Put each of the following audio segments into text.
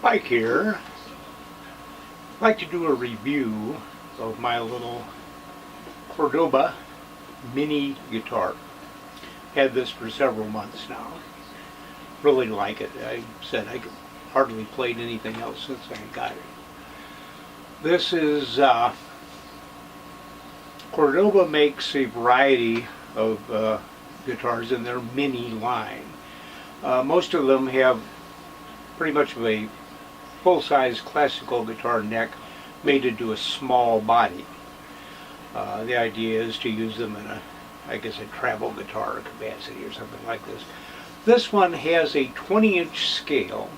Mike here. I'd like to do a review of my little Cordoba mini guitar. Had this for several months now. Really like it. I said I hardly played anything else since I got it. This is Cordoba makes a variety of guitars in their mini line. Most of them have pretty much of a full-size classical guitar neck made into a small body. The idea is to use them in I guess a travel guitar capacity or something like this. This one has a 20-inch scale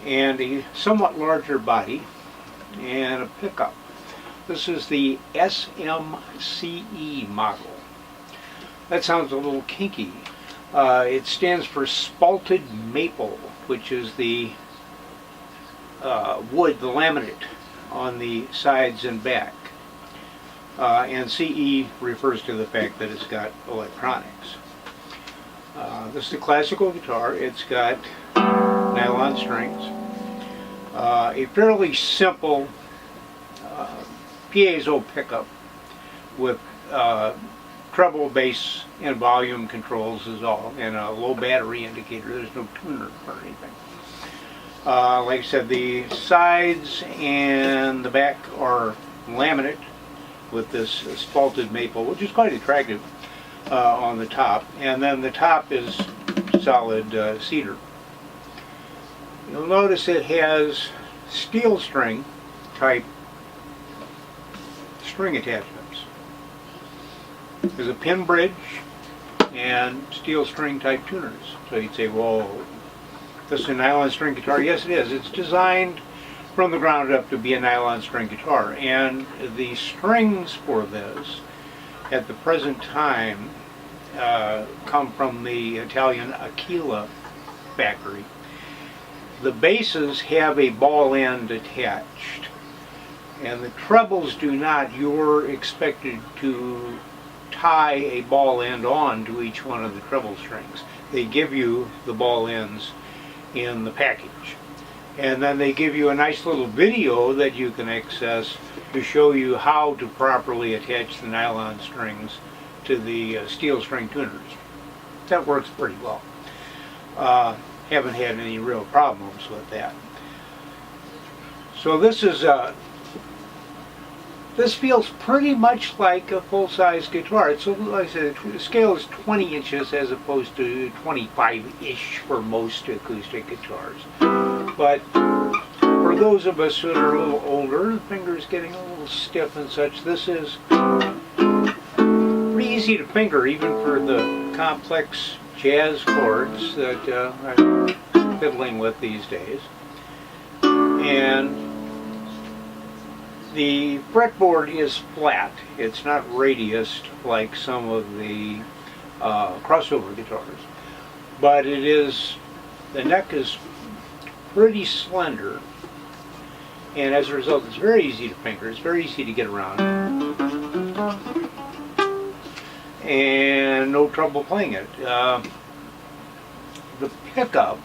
and a somewhat larger body and a pickup. This is the SM-CE model. That sounds a little kinky. It stands for spalted maple, which is the wood, the laminate on the sides and back. And CE refers to the fact that it's got electronics. This is a classical guitar. It's got nylon strings, a fairly simple piezo pickup with treble, bass, and volume controls is all, and a low battery indicator. There's no tuner or anything. Like I said, the sides and the back are laminate with this spalted maple, which is quite attractive on the top, and then the top is solid cedar. You'll notice it has steel string type string attachments. There's a pin bridge and steel string type tuners. So you'd say, whoa, this is a nylon string guitar. Yes, it is. It's designed from the ground up to be a nylon string guitar, and the strings for this at the present time come from the Italian Aquila factory. The basses have a ball end attached, and the trebles do not. You're expected to tie a ball end on to each one of the treble strings. They give you the ball ends in the package, and then they give you a nice little video that you can access to show you how to properly attach the nylon strings to the steel string tuners. That works pretty well. Haven't had any real problems with that. So this is this feels pretty much like a full-size guitar. It's, like I said, the scale is 20 inches as opposed to 25-ish for most acoustic guitars. But for those of us who are a little older, the fingers getting a little stiff and such, this is pretty easy to finger, even for the complex jazz chords that I'm fiddling with these days. And the fretboard is flat. It's not radiused like some of the crossover guitars, but it is, the neck is pretty slender, and as a result it's very easy to finger. It's very easy to get around, and no trouble playing it. The pickup,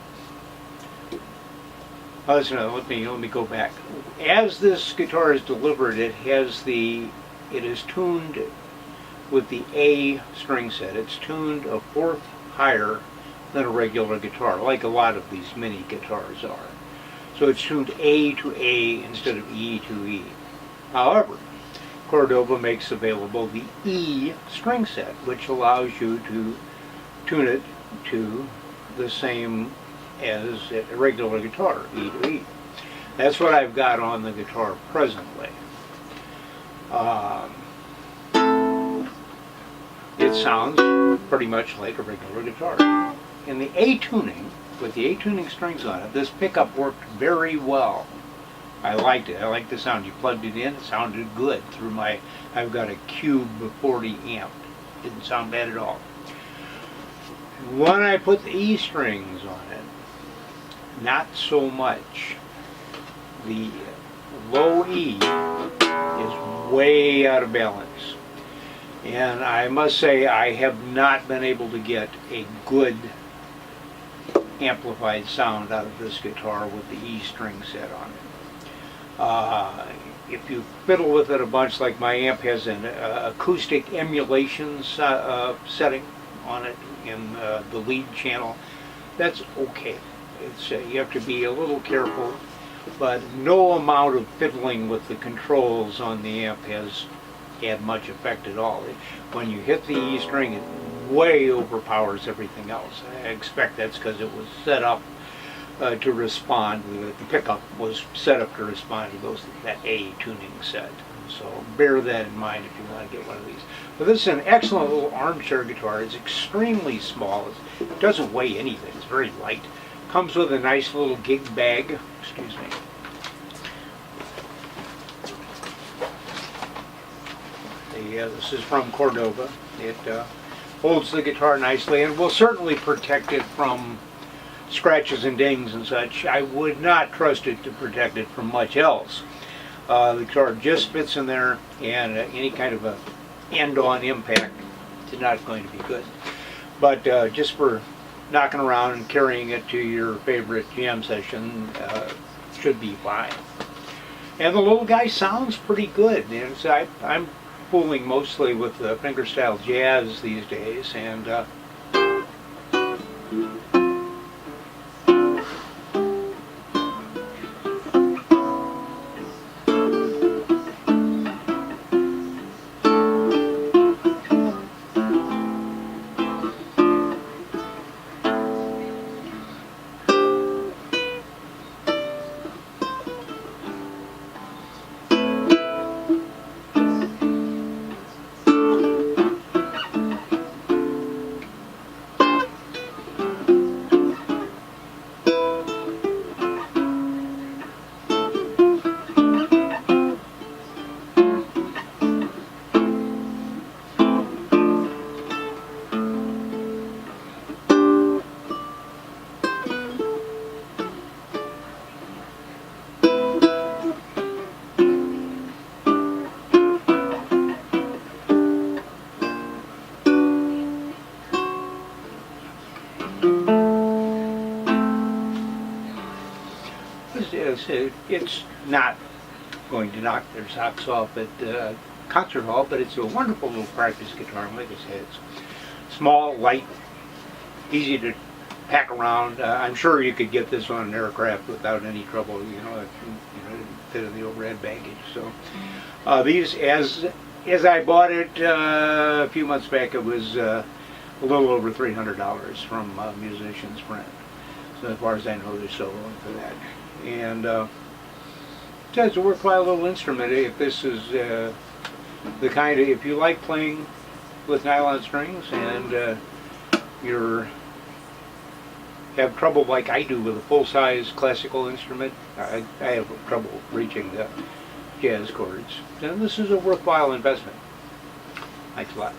let me go back. As this guitar is delivered, it is tuned with the A string set. It's tuned a fourth higher than a regular guitar, like a lot of these mini guitars are. So it's tuned A to A instead of E to E. However, Cordoba makes available the E string set, which allows you to tune it to the same as a regular guitar, E to E. That's what I've got on the guitar presently. It sounds pretty much like a regular guitar. In the A tuning, with the A tuning strings on it, this pickup worked very well. I liked it. I liked the sound. You plugged it in, it sounded good through I've got a Cube 40 amp. Didn't sound bad at all. When I put the E strings on it, not so much. The low E is way out of balance, and I must say I have not been able to get a good amplified sound out of this guitar with the E string set on it. If you fiddle with it a bunch, like my amp has an acoustic emulation setting on it in the lead channel, that's okay. It's you have to be a little careful, but no amount of fiddling with the controls on the amp has had much effect at all. When you hit the E string, it way overpowers everything else. I expect that's because it was set up to respond. The pickup was set up to respond to that A tuning set. So bear that in mind if you want to get one of these. But this is an excellent little armchair guitar. It's extremely small. It doesn't weigh anything. It's very light. Comes with a nice little gig bag. Excuse me. This is from Cordoba. It holds the guitar nicely and will certainly protect it from scratches and dings and such. I would not trust it to protect it from much else. The guitar just fits in there, and any kind of a end-on impact is not going to be good. But just for knocking around and carrying it to your favorite jam session, should be fine. And the little guy sounds pretty good. And so I'm fooling mostly with fingerstyle jazz these days, and it's not going to knock their socks off at concert hall, but it's a wonderful little practice guitar. And like I said, it's small, light, easy to pack around. I'm sure you could get this on an aircraft without any trouble. It fit in the overhead baggage. So these, as I bought it a few months back, it was a little over $300 from Musician's Friend. So as far as I know, they're still going for that. And it's a worthwhile little instrument. If this is the kind of, if you like playing with nylon strings and you're have trouble like I do with a full-size classical instrument, I have trouble reaching the jazz chords, then this is a worthwhile investment. Thanks a lot.